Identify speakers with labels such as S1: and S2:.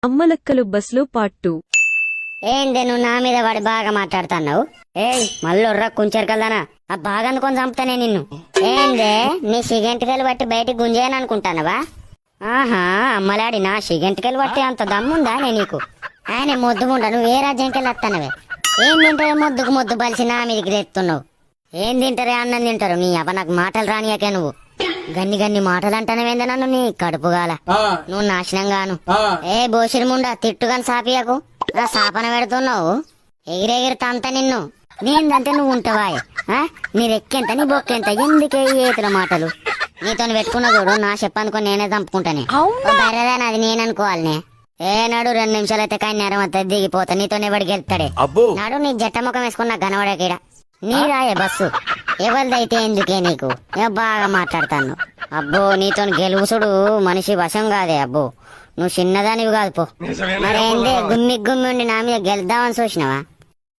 S1: అమ్మలక్కలు బస్లో పార్ట్ 2.
S2: ఏందే నువ్వు నా మీద వాడి బాగా మాట్లాడుతున్నావు? ఏయ్ మళ్ళొర్రా కుంచెరకల్దానా, ఆ బాగా అనుకొని చంపుతానే నిన్ను. ఏందే నీ సిగెంటికలు బట్టి బయటికి గుంజేయను అనుకుంటానవా? ఆహా అమ్మలాడి నా సిగెంటికలు బట్టి అంత దమ్ముందా నే నీకు? ఆయన మొద్దుగుండా నువ్వు ఏ రాజ్యంకెళ్ళి వస్తానవే? ఏం తింటారే మొద్దుకు మొద్దు బలిసి నా మీదకి తెస్తున్నావు? ఏం తింటారే అన్నం తింటారు నీ అవ్వ, నాకు మాటలు రానియాకే నువ్వు. గన్ని గన్ని మాటలు అంటానవేందే నన్ను నీ కడుపుగాల, నువ్వు నాశనం గాను. ఏ బోసిరిముండా తిట్టుగాని సాపియకు, నా సాపన పెడుతున్నావు. ఎగిరెగిరి తంత నిన్ను, నేందంటే నువ్వు ఉంటావా? నీ రెక్కెంత నీ బొక్కెంత, ఎందుకే ఈ ఏతుల మాటలు? నీతో పెట్టుకున్న చూడు నా చెప్పనుకో నేనే చంపుకుంటానే. బర్రెదాని అది నేననుకోవాలనే. ఏనాడు 2 నిమిషాలు అయితే కానీ నేరం అంతా దిగిపోతా, నీతోనే ఎవడికి వెళ్తాడే నాడు. నీ జట్ట ముఖం వేసుకున్న గనవడకీడ నీరాయే బస్సు, ఎవరిదైతే ఎందుకే నీకు? బాగా మాట్లాడతాను. అబ్బో నీతో గెలుసుడు మనిషి వశం కాదే. అబ్బో నువ్వు చిన్నదానివి కాదు పో. మరేందే గుమ్మి గుమ్మి ఉండి నా మీద గెలుద్దామని చూసినావా?